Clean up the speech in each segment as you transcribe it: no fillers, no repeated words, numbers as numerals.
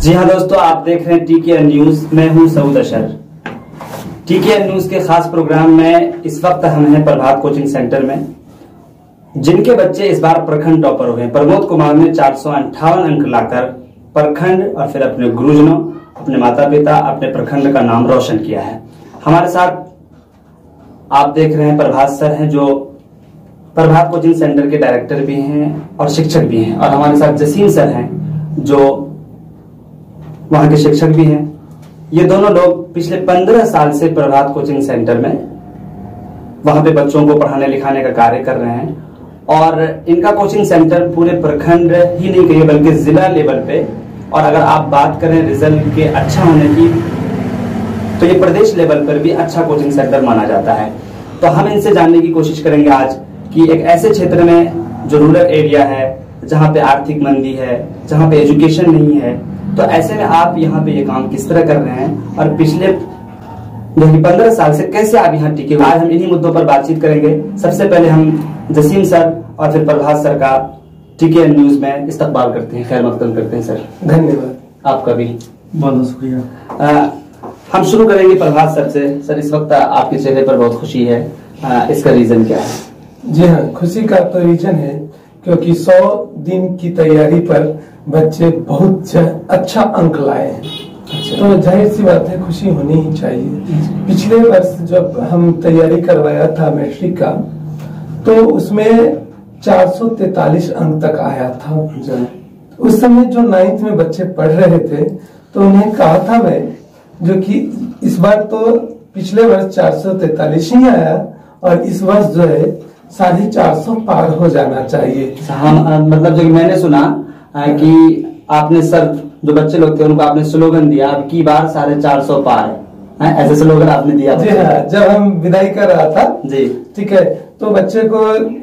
जी हाँ दोस्तों, आप देख रहे हैं TKN न्यूज। मैं हूं सऊद अशर। TKN न्यूज के खास प्रोग्राम में इस वक्त हम हैं प्रभात कोचिंग सेंटर में, जिनके बच्चे इस बार प्रखंड टॉपर हुए। प्रमोद कुमार ने 458 अंक लाकर प्रखंड और फिर अपने गुरुजनों, अपने माता पिता, अपने प्रखंड का नाम रोशन किया है। हमारे साथ आप देख रहे हैं प्रभात सर हैं, जो प्रभात कोचिंग सेंटर के डायरेक्टर भी हैं और शिक्षक भी हैं, और हमारे साथ जसीम सर हैं जो वहां के शिक्षक भी हैं। ये दोनों लोग पिछले 15 साल से प्रभात कोचिंग सेंटर में वहां पे बच्चों को पढ़ाने लिखाने का कार्य कर रहे हैं, और इनका कोचिंग सेंटर पूरे प्रखंड ही नहीं कहिए बल्कि जिला लेवल पे, और अगर आप बात करें रिजल्ट के अच्छा होने की, तो ये प्रदेश लेवल पर भी अच्छा कोचिंग सेंटर माना जाता है। तो हम इनसे जानने की कोशिश करेंगे आज कि एक ऐसे क्षेत्र में जो रूरल एरिया है, जहाँ पे आर्थिक मंदी है, जहाँ पे एजुकेशन नहीं है, तो ऐसे में आप यहाँ पे ये काम किस तरह कर रहे हैं, और पिछले 15 साल से कैसे आप यहाँ टिके हुए। आज हम इन्हीं मुद्दों पर बातचीत करेंगे। सबसे पहले हम जसीम सर और फिर प्रभात सर का TKN न्यूज में इस्तकबाल करते हैं, खैर मकदम करते हैं। सर धन्यवाद, आपका भी बहुत बहुत शुक्रिया। हम शुरू करेंगे प्रभात सर से। सर, इस वक्त आपके चेहरे पर बहुत खुशी है, इसका रीजन क्या है? जी हाँ, खुशी का तो रीजन है क्योंकि 100 दिन की तैयारी पर बच्चे बहुत अच्छा अंक लाए हैं। तो जाहिर सी बात है, खुशी होनी ही चाहिए। पिछले वर्ष जब हम तैयारी करवाया था मैट्रिक का, तो उसमें 443 अंक तक आया था। उस समय जो 9th में बच्चे पढ़ रहे थे, तो उन्हें कहा था मैं, जो कि इस बार तो पिछले वर्ष 443 ही आया और इस वर्ष जो है 450 पार हो जाना चाहिए। हम मतलब जो मैंने सुना कि आपने सर जो बच्चे लोग थे उनको आपने स्लोगन दिया, अब की बार 450 पार है, ऐसे स्लोगन आपने दिया। जी हाँ, जब हम विदाई कर रहा था जी, ठीक है, तो बच्चे को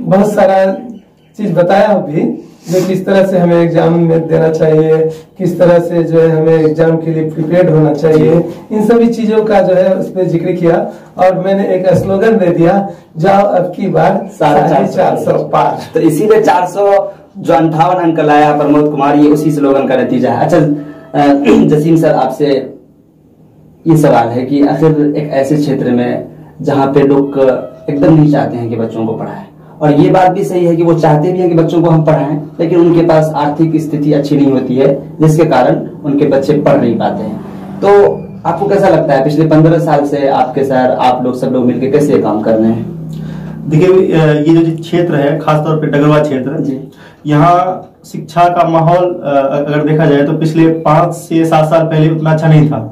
बहुत सारा चीज बताया भी, जो किस तरह से हमें एग्जाम में देना चाहिए, किस तरह से जो है हमें एग्जाम के लिए प्रिपेयर्ड होना चाहिए, इन सभी चीजों का जो है उस पर जिक्र किया। और मैंने एक स्लोगन दे दिया, जाओ अब की बार 450 पार। तो इसीलिए 400 जो 58 अंक लाया प्रमोद कुमार, ये उसी स्लोगन का नतीजा है। अच्छा जसीम सर, आपसे ये सवाल है कि आखिर एक ऐसे क्षेत्र में जहाँ पे लोग एकदम नहीं चाहते हैं कि बच्चों को पढ़ाएं, और ये बात भी सही है कि वो चाहते भी हैं कि बच्चों को हम पढ़ाएं, लेकिन उनके पास आर्थिक स्थिति अच्छी नहीं होती है, जिसके कारण उनके बच्चे पढ़ नहीं पाते हैं। तो आपको कैसा लगता है, पिछले 15 साल से आपके सर, आप लोग सब लोग मिलकर कैसे काम कर रहे हैं? देखिए, ये जो क्षेत्र है, खासतौर पे डगरवा क्षेत्र, यहाँ शिक्षा का माहौल अगर देखा जाए तो पिछले 5 से 7 साल पहले उतना अच्छा नहीं था,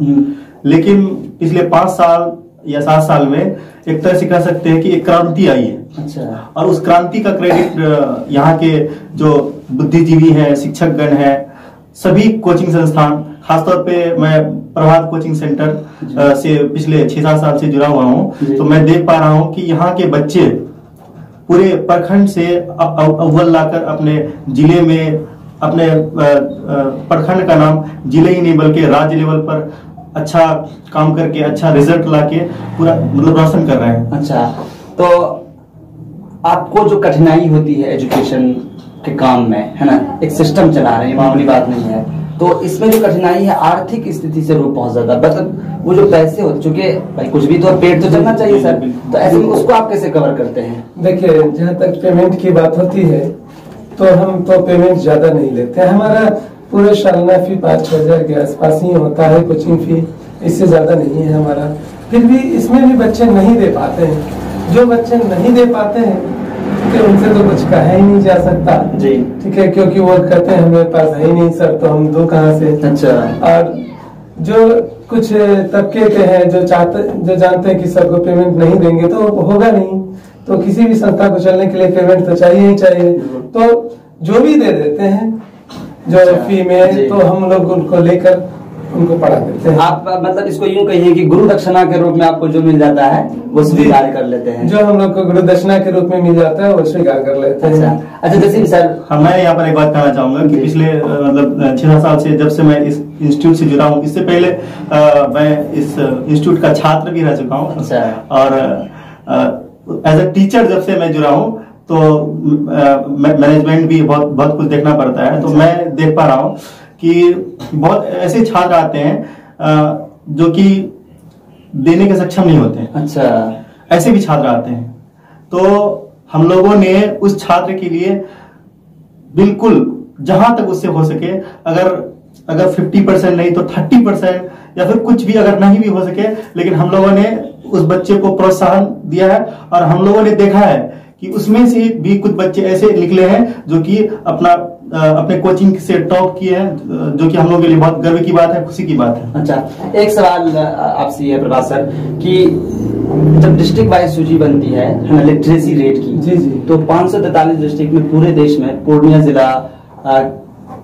लेकिन पिछले 5 साल या 7 साल में एक तरह से कह सकते हैं कि एक क्रांति आई है। अच्छा। और उस क्रांति का क्रेडिट यहाँ के जो बुद्धिजीवी हैं, शिक्षकगण हैं, सभी कोचिंग संस्थान, खासतौर पे मैं प्रभात कोचिंग सेंटर से पिछले 6-7 साल से जुड़ा हुआ हूँ, तो मैं देख पा रहा हूँ कि यहाँ के बच्चे पूरे प्रखंड से अव्वल लाकर अपने जिले में, अपने प्रखंड का नाम जिले ही नहीं बल्कि राज्य लेवल पर अच्छा काम करके, अच्छा रिजल्ट लाके पूरा मतलब रोशन कर रहे हैं। अच्छा, तो आपको जो कठिनाई होती है एजुकेशन के काम में, है ना, एक सिस्टम चला रहे हैं, मामूली बात नहीं है, तो इसमें जो कठिनाई है आर्थिक स्थिति से रूप बहुत ज्यादा, मतलब वो जो पैसे होते, चूंकि भाई कुछ भी तो पेट तो चलना चाहिए सर, तो ऐसे में उसको आप कैसे कवर करते हैं? देखिए, जहाँ तक पेमेंट की बात होती है, तो हम तो पेमेंट ज्यादा नहीं लेते हैं। हमारा पूरे सालाना फी 5-6 के आसपास ही होता है, कोचिंग फी, इससे ज्यादा नहीं है हमारा। फिर भी इसमें भी बच्चे नहीं दे पाते हैं। जो बच्चे नहीं दे पाते हैं कि उनसे तो कुछ कहा ही नहीं जा सकता जी, ठीक है, क्योंकि वो कहते हैं हमें पास है ही नहीं सर, तो हम दो कहाँ से। अच्छा। और जो कुछ तबके के हैं जो जानते हैं कि सर को पेमेंट नहीं देंगे तो होगा नहीं, तो किसी भी संस्था को चलने के लिए पेमेंट तो चाहिए ही चाहिए, तो जो भी दे देते हैं जो फी में, तो हम लोग उनको लेकर उनको पढ़ा देते हैं। आप मतलब इसको यूं कहिए कि गुरु दक्षिणा के रूप में आपको जो मिल जाता है वो स्वीकार कर लेते हैं। जो हम लोग को गुरु दक्षिणा के रूप में मिल जाता है वो स्वीकार कर लेते हैं। अच्छा जसीम सर, मैं यहाँ पर एक बात कहना चाहूंगा कि पिछले मतलब 6 साल से जब से मैं इस इंस्टीट्यूट से जुड़ा हूँ, इससे पहले मैं इस इंस्टीट्यूट का छात्र भी रह चुका हूँ, और एज ए टीचर जब से मैं जुड़ा हूँ तो मैनेजमेंट भी बहुत कुछ देखना पड़ता है। तो मैं देख पा रहा हूँ कि बहुत ऐसे छात्र आते हैं जो कि देने के सक्षम नहीं होते हैं। अच्छा, ऐसे भी छात्र आते हैं। तो हम लोगों ने उस छात्र के लिए बिल्कुल जहां तक उससे हो सके, अगर 50% नहीं तो 30% या फिर कुछ भी अगर नहीं भी हो सके, लेकिन हम लोगों ने उस बच्चे को प्रोत्साहन दिया है। और हम लोगों ने देखा है कि उसमें से भी कुछ बच्चे ऐसे निकले हैं जो कि अपने कोचिंग से टॉप किए हैं, जो कि हम लोगों के लिए बहुत गर्व की बात है, खुशी की बात है। अच्छा, एक सवाल आपसे ये प्रभात सर कि जब डिस्ट्रिक्ट वाइज सूची बनती है लिटरेसी रेट की, जी जी, तो 543 डिस्ट्रिक्ट में पूरे देश में पूर्णिया जिला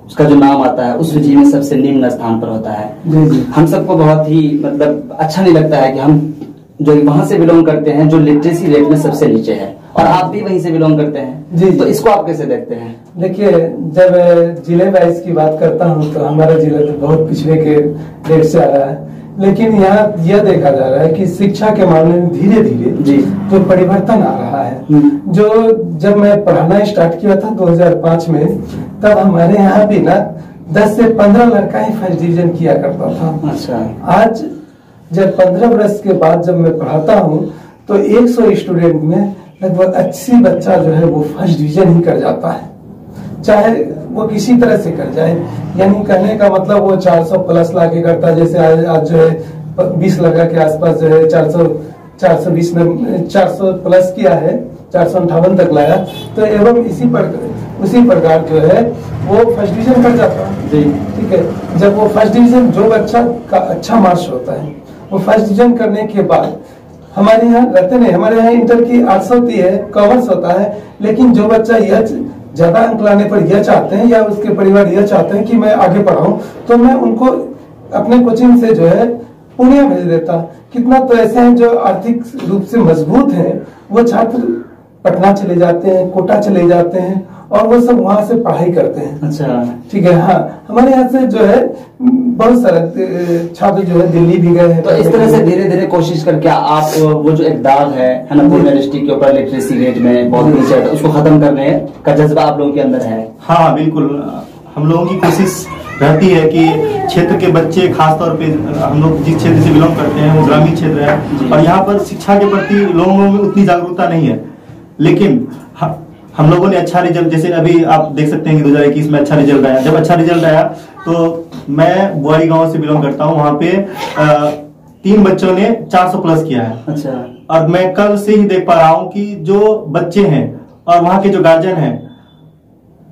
उसका जो नाम आता है उस सूची में सबसे निम्न स्थान पर होता है। जी जी, हम सबको बहुत ही मतलब अच्छा नहीं लगता है कि हम जो वहां से बिलोंग करते हैं जो लिटरेसी रेट में सबसे नीचे है, और आप भी वहीं से बिलोंग करते हैं। जी, तो इसको आप कैसे देखते हैं? देखिए, जब जिले वाइज की बात करता हूँ तो हमारा जिला तो बहुत पिछड़े के रेट से आ रहा है, लेकिन यहाँ यह देखा जा रहा है कि शिक्षा के मामले में धीरे धीरे जो परिवर्तन आ रहा है। जो जब मैं पढ़ाना स्टार्ट किया था 2005 में, तब हमारे यहाँ भी ना 10 से 15 लड़का ही फर्स्ट डिवीजन किया करता था। अच्छा, आज जब 15 वर्ष के बाद जब मैं पढ़ाता हूँ तो 100 स्टूडेंट में लगभग 80 बच्चा जो है वो फर्स्ट डिवीजन ही कर जाता है, चाहे वो किसी तरह से कर जाए। यानी कहने का मतलब वो 400 प्लस लाके करता है। जैसे आज जो है 20 लड़का के आसपास जो है 420 में 400 प्लस किया है, 458 तक लाया। तो एवं उसी प्रकार जो है वो फर्स्ट डिवीजन कर जाता है। ठीक है, जब वो फर्स्ट डिवीजन, जो बच्चा का अच्छा मार्क्स होता है वो फर्स्ट डिवीजन करने के बाद हमारे यहाँ रहते नहीं, हमारे यहाँ इंटर की 800 होती है, कॉमर्स होता है, लेकिन जो बच्चा यह ज्यादा अंक लाने पर यह चाहते हैं या उसके परिवार यह चाहते हैं कि मैं आगे पढ़ाऊं, तो मैं उनको अपने कोचिंग से जो है पूर्णिया भेज देता। कितना तो ऐसे हैं जो आर्थिक रूप से मजबूत हैं, वो छात्र पटना चले जाते हैं, कोटा चले जाते हैं और वो सब वहां से पढ़ाई करते हैं। अच्छा, ठीक है। हाँ, हमारे यहाँ से जो है बहुत सारे छात्र जो है दिल्ली भी गए हैं। तो इस तरह से धीरे धीरे कोशिश करके आप वो जो एक दाग है ना पूर्णिया डिस्ट्रिक्ट के ऊपर लिटरेसी रेट में बहुत नीचे, उसको खत्म करने का जज्बा आप लोगों के अंदर है? हाँ बिल्कुल, हम लोगों की कोशिश रहती है कि क्षेत्र के बच्चे, खासतौर पे हम लोग जिस क्षेत्र से बिलोंग करते हैं वो ग्रामीण क्षेत्र है और यहाँ पर शिक्षा के प्रति लोगों में उतनी जागरूकता नहीं है, लेकिन हम लोगों ने अच्छा रिजल्ट, जैसे अभी आप देख सकते हैं कि 2021 में अच्छा रिजल्ट आया। जब अच्छा रिजल्ट आया तो मैं बुआरी गांव से बिलोंग करता हूं, वहां पे 3 बच्चों ने 400 प्लस किया है। अच्छा, और मैं कल से ही देख पा रहा हूं कि जो बच्चे हैं और वहां के जो गार्जियन हैं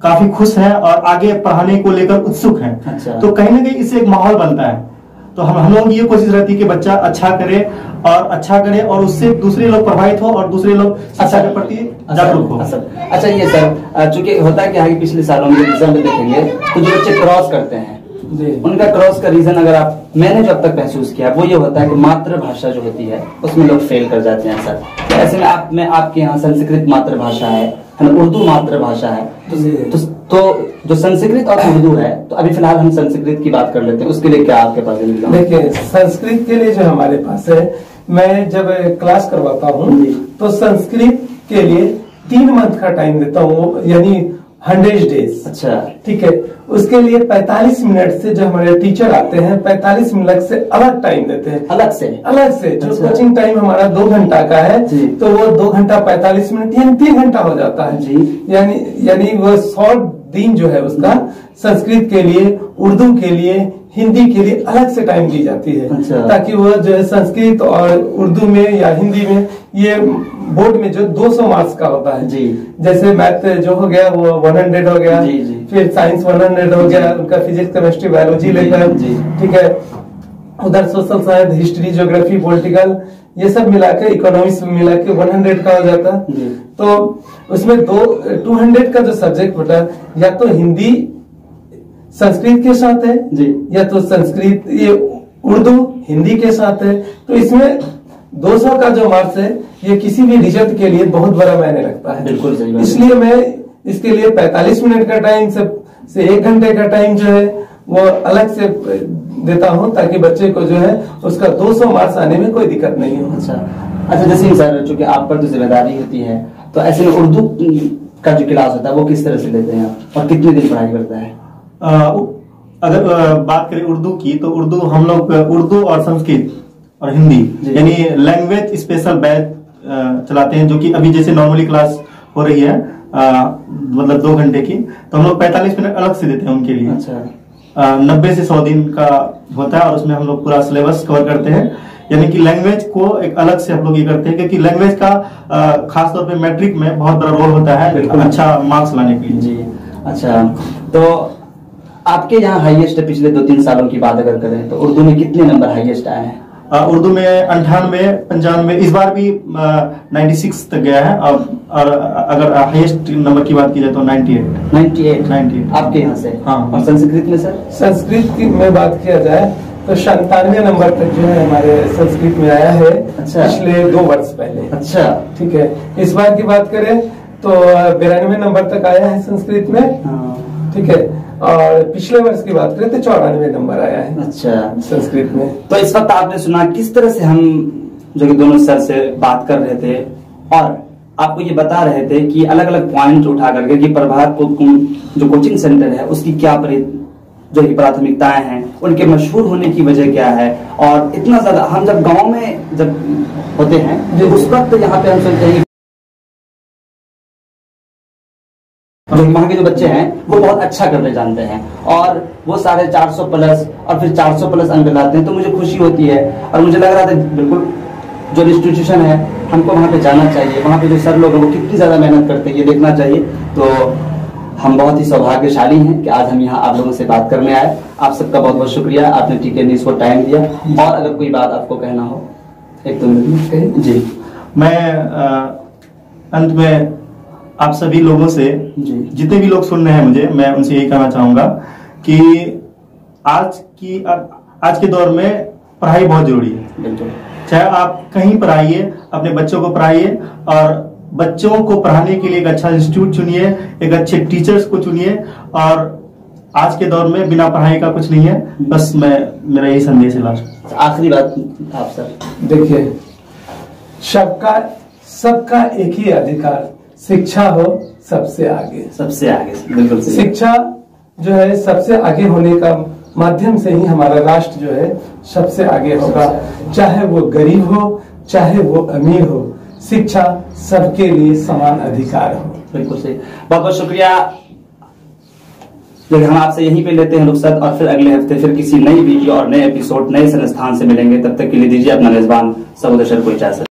काफी खुश हैं और आगे पढ़ाने को लेकर उत्सुक हैं। अच्छा, तो कहीं ना कहीं इससे एक माहौल बनता है। तो हम लोगों की ये कोशिश रहती है कि बच्चा अच्छा करे और उससे दूसरे लोग प्रभावित हो और दूसरे लोग शिक्षा के प्रति जागरूक हो। अच्छा, ये सर चूंकि होता है कि पिछले सालों में रिजल्ट देखेंगे तो जो बच्चे क्रॉस करते हैं उनका क्रॉस का रीजन अगर मैंने जो अब तक महसूस किया वो ये होता है कि मातृभाषा जो होती है उसमें लोग फेल कर जाते हैं सर। तो ऐसे में आपके यहाँ संस्कृत मातृभाषा है ना, उर्दू मातृभाषा है, तो जो संस्कृत और उर्दू है, तो अभी फिलहाल हम संस्कृत की बात कर लेते हैं, उसके लिए क्या आपके पास? देखिए, संस्कृत के लिए जो हमारे पास है, मैं जब क्लास करवाता हूँ तो संस्कृत के लिए 3 मंथ का टाइम देता हूँ, यानी 100 डेज। अच्छा, ठीक है। उसके लिए 45 मिनट से जो हमारे टीचर आते हैं 45 मिनट से अलग टाइम देते हैं। अलग से जो कोचिंग टाइम हमारा 2 घंटा का है तो वो 2 घंटा 45 मिनट यानी 3 घंटा हो जाता है जी। यानी वो 100 दिन जो है उसका संस्कृत के लिए, उर्दू के लिए, हिंदी के लिए अलग से टाइम दी जाती है। अच्छा। ताकि वो जो है संस्कृत और उर्दू में या हिंदी में, ये बोर्ड में जो 200 मार्क्स का होता है जी, जैसे मैथ जो हो गया वो 100 हो गया जी, जी। फिर साइंस 100 हो गया, उनका फिजिक्स, केमिस्ट्री, बायोलॉजी लेकर, ठीक है। उधर social science, history, geography, political, ये सब मिलाकर, इकोनॉमिक्स मिला के 100 का हो जाता। तो उसमें 200 का जो सब्जेक्ट होता है, या तो हिंदी संस्कृत के साथ है जी, या तो संस्कृत ये उर्दू हिंदी के साथ है। तो इसमें 200 का जो मार्क्स है ये किसी भी रिजल्ट के लिए बहुत बड़ा मायने रखता है। बिल्कुल सही बात। इसलिए मैं इसके लिए 45 मिनट का टाइम से 1 घंटे का टाइम जो है वो अलग से देता हूँ, ताकि बच्चे को जो है उसका 200 मार्क्स आने में कोई दिक्कत नहीं हो। अच्छा जैसे सर, चूंकि आप पर तो जिम्मेदारी होती है, तो ऐसे में उर्दू का जो क्लास होता है वो किस तरह से लेते हैं आप और कितने दिन पढ़ाई करता है? अगर बात करें उर्दू की, तो उर्दू हम लोग उर्दू और संस्कृत और हिंदी यानी लैंग्वेज स्पेशल बैच चलाते हैं, जो कि अभी जैसे नॉर्मली क्लास हो रही है मतलब 2 घंटे की, तो हम लोग 45 मिनट अलग से देते हैं उनके लिए। अच्छा। 90 से 100 दिन का होता है और उसमें हम लोग पूरा सिलेबस कवर करते हैं। यानी कि लैंग्वेज को एक अलग से हम लोग ये करते हैं, क्योंकि लैंग्वेज का खासतौर पे मैट्रिक में बहुत बड़ा रोल होता है अच्छा मार्क्स लाने के लिए। जी अच्छा, तो आपके यहाँ हाईएस्ट पिछले 2-3 सालों की बात अगर करें तो उर्दू में कितने नंबर हाईएस्ट आए हैं? उर्दू में 98, 95, इस बार भी 96 तक गया है। और अगर हाईएस्ट नंबर की बात की जाए तो 98 आपके यहाँ से। हाँ। और संस्कृत में सर? संस्कृत की में बात किया जाए तो 97 नंबर तक जो है हमारे संस्कृत में आया है। अच्छा। पिछले 2 वर्ष पहले। अच्छा, ठीक है। इस बार की बात करें तो 92 नंबर तक आया है संस्कृत में। हाँ। ठीक है। और पिछले वर्ष की बात करें तो 94 नंबर आया है। अच्छा, संस्कृत में। तो इस वक्त आपने सुना किस तरह से हम जो कि दोनों सर से बात कर रहे थे और आपको ये बता रहे थे कि अलग अलग पॉइंट उठा करके कि प्रभात जो कोचिंग सेंटर है उसकी क्या जो कि प्राथमिकताएं हैं, उनके मशहूर होने की वजह क्या है, और इतना ज्यादा हम जब गांव में जब होते हैं जो उस वक्त यहाँ पे हम सोचते हैं जो वहाँ के जो बच्चे हैं वो बहुत अच्छा करने जानते हैं और वो 450 प्लस और फिर 400 प्लस अंक लाते हैं, तो मुझे खुशी होती है। और मुझे लग रहा था बिल्कुल जो इंस्टीट्यूशन है हमको वहाँ पे जाना चाहिए, वहाँ पे जो सर लोग हैं वो कितनी ज्यादा मेहनत करते हैं ये देखना चाहिए। तो हम बहुत ही सौभाग्यशाली हैं कि आज हम यहाँ आप लोगों से बात करने आए। आप सबका बहुत बहुत शुक्रिया, आपने टीके न्यूज़ को टाइम दिया। और अगर कोई बात आपको कहना हो 1-2 मिनट में। जी, मैं अंत में आप सभी लोगों से, जितने भी लोग सुन रहे हैं मुझे, मैं उनसे यही कहना चाहूंगा कि आज के दौर में पढ़ाई बहुत जरूरी है। बिल्कुल। चाहे आप कहीं पढ़ाइए, अपने बच्चों को पढ़ाइए और बच्चों को पढ़ाने के लिए एक अच्छा इंस्टीट्यूट चुनिए, एक अच्छे टीचर्स को चुनिए। और आज के दौर में बिना पढ़ाई का कुछ नहीं है। बस मेरा यही संदेश है। लास्ट आखिरी बात आप सर। देखिए, सबका एक ही अधिकार, शिक्षा हो सबसे आगे। सबसे आगे, बिल्कुल। शिक्षा जो है सबसे आगे होने का माध्यम से ही हमारा राष्ट्र जो है सबसे आगे होगा, चाहे वो गरीब हो चाहे वो अमीर हो, शिक्षा सबके लिए समान अधिकार हो। बिल्कुल सही, बहुत बहुत शुक्रिया। हम आपसे यहीं पे लेते हैं रुखसत और फिर अगले हफ्ते फिर किसी नई वीडियो और नए एपिसोड नए संस्थान से मिलेंगे। तब तक के लिए दीजिए अपना मेजबान सबोदशर को इजाजत।